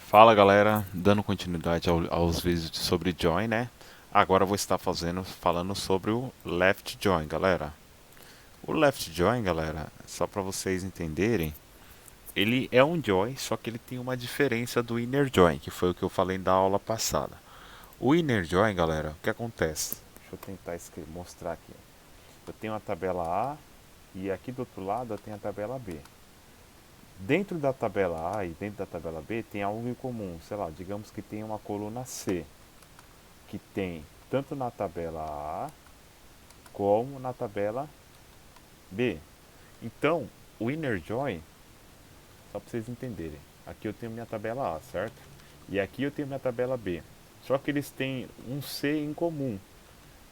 Fala galera, dando continuidade aos vídeos sobre join, né? Agora eu vou estar falando sobre o left join, galera. O left join, galera, só para vocês entenderem, ele é um join, só que ele tem uma diferença do inner join, que foi o que eu falei na aula passada. O inner join, galera, o que acontece? Deixa eu tentar mostrar aqui. Eu tenho a tabela A e aqui do outro lado eu tenho a tabela B. Dentro da tabela A e dentro da tabela B tem algo em comum, sei lá, digamos que tem uma coluna C, que tem tanto na tabela A como na tabela B. Então, o inner join, só para vocês entenderem, aqui eu tenho minha tabela A, certo? E aqui eu tenho minha tabela B. Só que eles têm um C em comum,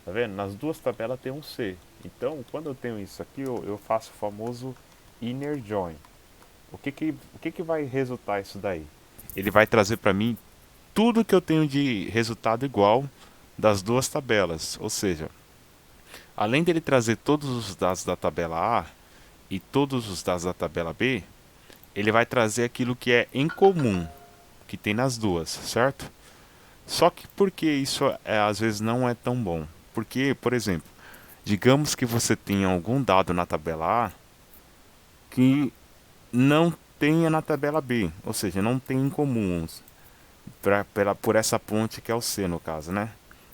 tá vendo? Nas duas tabelas tem um C. Então, quando eu tenho isso aqui, eu faço o famoso inner join. O que que vai resultar isso daí? Ele vai trazer para mim tudo que eu tenho de resultado igual das duas tabelas. Ou seja, além dele trazer todos os dados da tabela A e todos os dados da tabela B, ele vai trazer aquilo que é em comum, que tem nas duas, certo? Só que por que isso às vezes não é tão bom? Porque, por exemplo, digamos que você tenha algum dado na tabela A que não tenha na tabela B, ou seja, não tem em comum por essa ponte que é o C no caso, né?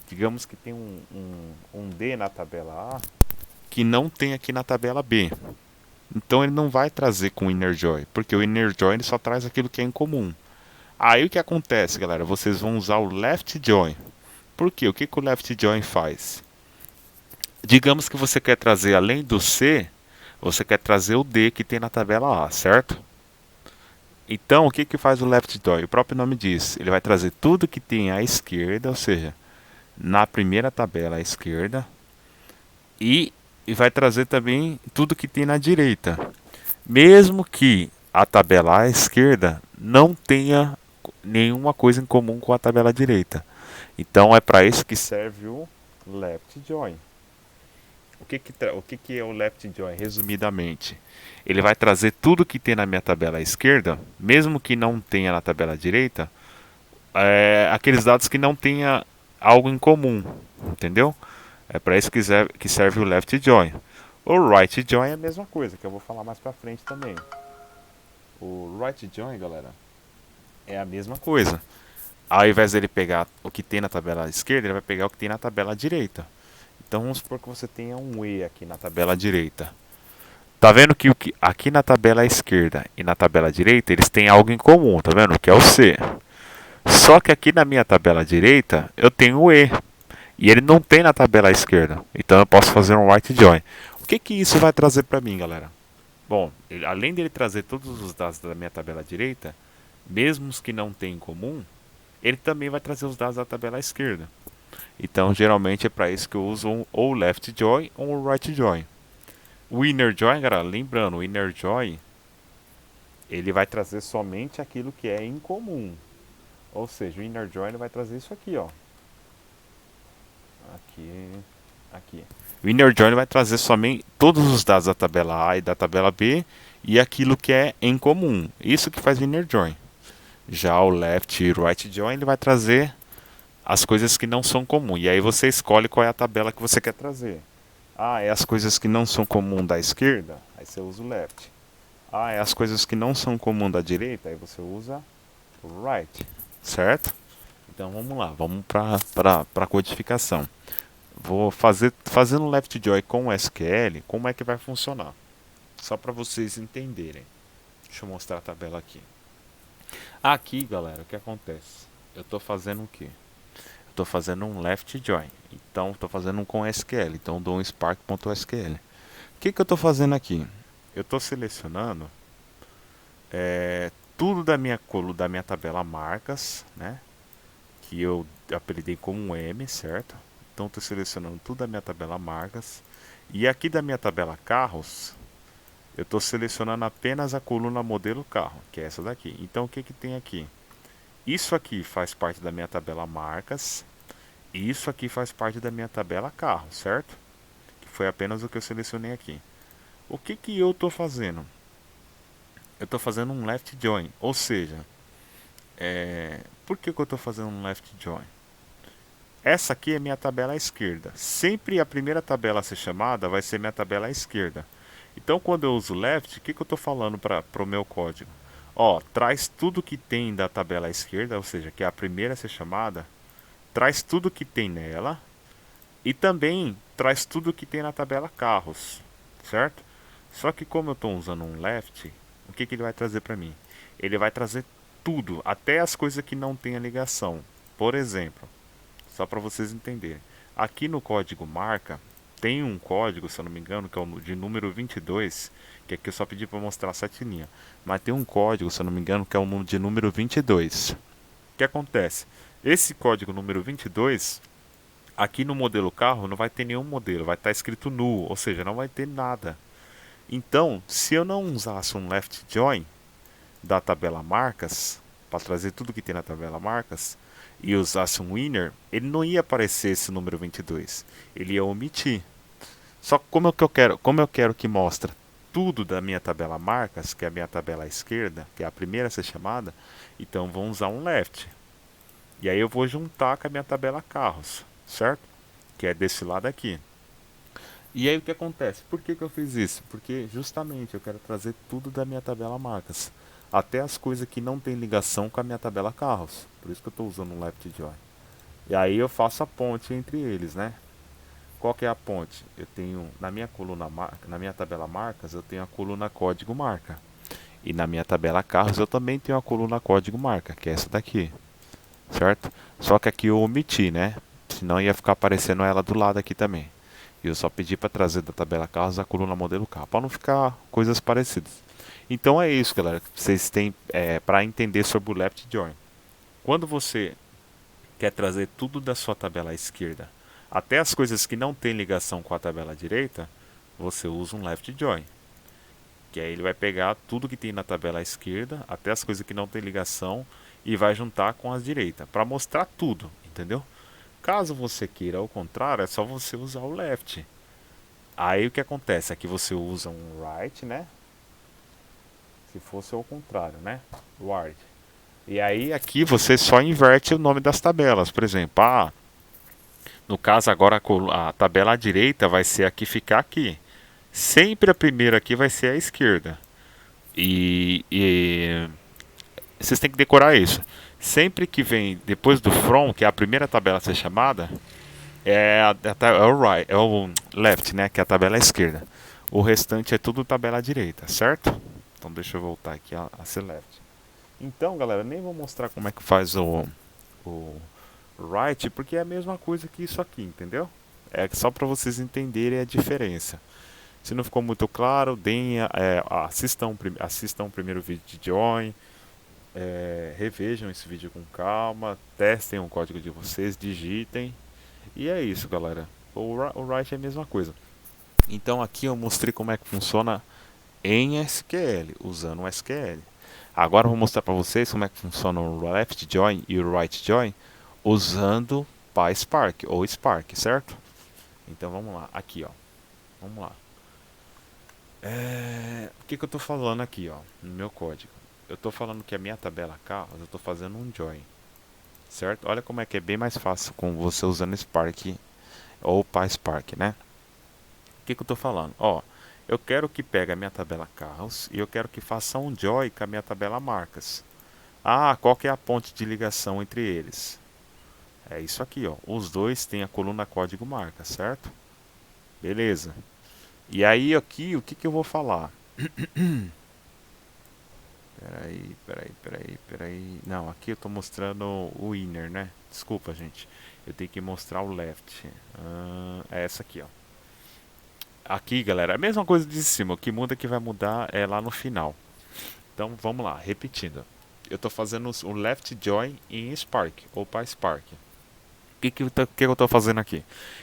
Digamos que tem um D na tabela A que não tem aqui na tabela B. Então ele não vai trazer com o inner join, porque o inner join ele só traz aquilo que é em comum. Aí o que acontece, galera? Vocês vão usar o left join. Por quê? O que o left join faz? Digamos que você quer trazer além do C, você quer trazer o D que tem na tabela A, certo? Então, o que faz o left join? O próprio nome diz, ele vai trazer tudo que tem à esquerda, ou seja, na primeira tabela à esquerda, e, e vai trazer também tudo que tem na direita, mesmo que a tabela à esquerda não tenha nenhuma coisa em comum com a tabela direita. Então é para isso que serve o left join. O que é o left join? Resumidamente, ele vai trazer tudo que tem na minha tabela à esquerda, mesmo que não tenha na tabela direita, aqueles dados que não tenha algo em comum, entendeu? É para isso que serve o left join. O right join é a mesma coisa, que eu vou falar mais para frente também. O right join, galera, é a mesma coisa. Ao invés dele pegar o que tem na tabela esquerda, ele vai pegar o que tem na tabela direita. Então vamos supor que você tenha um E aqui na tabela direita. Tá vendo que aqui na tabela esquerda e na tabela direita eles têm algo em comum, tá vendo? Que é o C. Só que aqui na minha tabela direita eu tenho o E. E ele não tem na tabela esquerda. Então eu posso fazer um right join. O que isso vai trazer para mim, galera? Bom, além dele trazer todos os dados da minha tabela direita, mesmo os que não tem em comum, ele também vai trazer os dados da tabela esquerda. Então, geralmente é para isso que eu uso ou o left join ou o right join. O inner join, galera, lembrando, o inner join ele vai trazer somente aquilo que é em comum. Ou seja, o inner join vai trazer isso aqui, ó. Aqui, aqui. O inner join vai trazer somente todos os dados da tabela A e da tabela B e aquilo que é em comum. Isso que faz o inner join. Já o left e right join ele vai trazer as coisas que não são comuns. E aí você escolhe qual é a tabela que você quer trazer. Ah, é as coisas que não são comuns da esquerda? Aí você usa o left. Ah, é as coisas que não são comuns da direita? Aí você usa o right. Certo? Então vamos lá, vamos para a codificação. Vou fazendo left join com o SQL, como é que vai funcionar? Só para vocês entenderem. Deixa eu mostrar a tabela aqui. Aqui, galera, o que acontece? Eu estou fazendo o quê? Estou fazendo um left join. Então, estou fazendo um com SQL. Então, dou um spark.sql. O que eu estou fazendo aqui? Eu estou selecionando tudo da minha tabela marcas, né? Que eu apelidei como M, certo? Então, estou selecionando tudo da minha tabela marcas. E aqui da minha tabela carros, eu estou selecionando apenas a coluna modelo carro, que é essa daqui. Então, o que tem aqui? Isso aqui faz parte da minha tabela marcas. E isso aqui faz parte da minha tabela carro, certo? Que foi apenas o que eu selecionei aqui. O que eu estou fazendo? Eu estou fazendo um left join, ou seja, Por que eu estou fazendo um left join? Essa aqui é minha tabela à esquerda. Sempre a primeira tabela a ser chamada vai ser minha tabela à esquerda. Então, quando eu uso left, o que eu estou falando para o meu código? Ó, traz tudo que tem da tabela à esquerda, ou seja, que é a primeira a ser chamada, traz tudo que tem nela e também traz tudo que tem na tabela carros, certo? Só que como eu estou usando um left, o que ele vai trazer para mim? Ele vai trazer tudo, até as coisas que não tem a ligação. Por exemplo, só para vocês entenderem. Aqui no código marca, tem um código, se eu não me engano, que é o de número 22, que aqui eu só pedi para mostrar 7 linhas. Mas tem um código, se eu não me engano, que é o de número 22. O que acontece? Esse código número 22, aqui no modelo carro, não vai ter nenhum modelo, vai estar escrito null, ou seja, não vai ter nada. Então, se eu não usasse um left join da tabela marcas, para trazer tudo que tem na tabela marcas, e usasse um winner, ele não ia aparecer esse número 22. Ele ia omitir. Só que como eu quero que mostre tudo da minha tabela marcas, que é a minha tabela à esquerda, que é a primeira a ser chamada, então vamos usar um left. E aí eu vou juntar com a minha tabela carros, certo? Que é desse lado aqui. E aí o que acontece? Por que eu fiz isso? Porque justamente eu quero trazer tudo da minha tabela marcas. Até as coisas que não tem ligação com a minha tabela carros. Por isso que eu estou usando um left join. E aí eu faço a ponte entre eles, né? Qual que é a ponte? Eu tenho na minha coluna na minha tabela marcas, eu tenho a coluna código marca. E na minha tabela carros eu também tenho a coluna código marca, que é essa daqui, certo? Só que aqui eu omiti, né? Senão ia ficar aparecendo ela do lado aqui também. E eu só pedi para trazer da tabela carros a coluna modelo carro, para não ficar coisas parecidas. Então é isso, galera. Vocês têm para entender sobre o left join. Quando você quer trazer tudo da sua tabela à esquerda, até as coisas que não têm ligação com a tabela à direita, você usa um left join. Que aí ele vai pegar tudo que tem na tabela à esquerda, até as coisas que não têm ligação, e vai juntar com as direitas, para mostrar tudo, entendeu? Caso você queira ao contrário, é só você usar o left. Aí o que acontece? Aqui você usa um right, né? Se fosse ao contrário, né? Right. E aí aqui você só inverte o nome das tabelas. Por exemplo, no caso agora a tabela à direita vai ser a que ficar aqui. Sempre a primeira aqui vai ser a esquerda. E vocês têm que decorar isso. Sempre que vem depois do from, que é a primeira tabela a ser chamada, é o right, é o left, né? Que é a tabela à esquerda. O restante é tudo tabela à direita, certo? Então deixa eu voltar aqui a ser left. Então, galera, nem vou mostrar como é que faz o right, porque é a mesma coisa que isso aqui, entendeu? É só para vocês entenderem a diferença. Se não ficou muito claro, assistam o primeiro vídeo de Join, revejam esse vídeo com calma, testem o código de vocês, digitem. E é isso, galera. O write é a mesma coisa. Então aqui eu mostrei como é que funciona em SQL, usando o SQL. Agora eu vou mostrar para vocês como é que funciona o left join e o right join usando PySpark ou Spark, certo? Então vamos lá, aqui ó, vamos lá. O que eu estou falando aqui ó, no meu código? Eu estou falando que a minha tabela carros, eu estou fazendo um join, certo? Olha como é que é bem mais fácil com você usando Spark ou PySpark, né? O que eu estou falando? Ó, eu quero que pegue a minha tabela carros e eu quero que faça um join com a minha tabela marcas. Qual que é a ponte de ligação entre eles? É isso aqui, ó. Os dois têm a coluna código marca, certo? Beleza. E aí aqui, o que eu vou falar? Peraí. Não, aqui eu estou mostrando o inner, né? Desculpa, gente. Eu tenho que mostrar o left. É essa aqui, ó. Aqui, galera, é a mesma coisa de cima. O que muda que vai mudar é lá no final. Então, vamos lá, repetindo. Eu estou fazendo o left join em Spark, ou PySpark. O que eu estou fazendo aqui?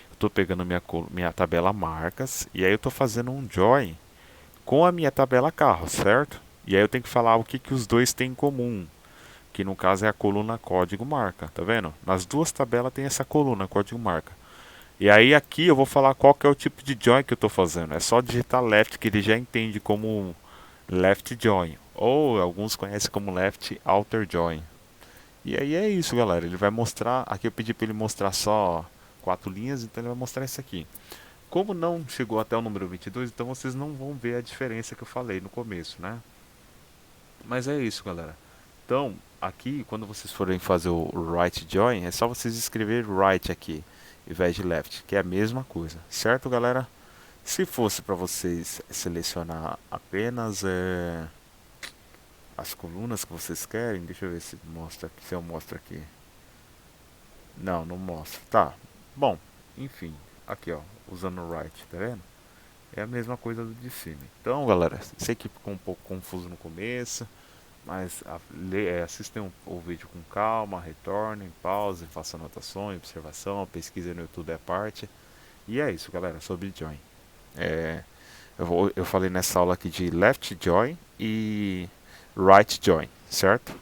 Eu estou pegando minha tabela marcas, e aí eu estou fazendo um join com a minha tabela carro, certo? E aí eu tenho que falar o que os dois têm em comum, que no caso é a coluna código marca, tá vendo? Nas duas tabelas tem essa coluna código marca. E aí aqui eu vou falar qual que é o tipo de join que eu estou fazendo. É só digitar left que ele já entende como left join, ou alguns conhecem como left outer join. E aí é isso, galera. Ele vai mostrar. Aqui eu pedi para ele mostrar só 4 linhas, então ele vai mostrar isso aqui. Como não chegou até o número 22, então vocês não vão ver a diferença que eu falei no começo, né? Mas é isso, galera. Então, aqui, quando vocês forem fazer o right join, é só vocês escrever right aqui, ao invés de left, que é a mesma coisa, certo, galera? Se fosse para vocês selecionar apenas as colunas que vocês querem, deixa eu ver se mostra aqui, se eu mostro aqui. Não, não mostra. Tá. Bom, enfim, aqui ó, usando o right, tá vendo? É a mesma coisa do de cima. Então, galera, sei que ficou um pouco confuso no começo, mas assistam o vídeo com calma, retornem, pausem, façam anotações, observação, pesquisa no YouTube à parte. E é isso, galera, sobre join. É, eu falei nessa aula aqui de left join e right join, certo?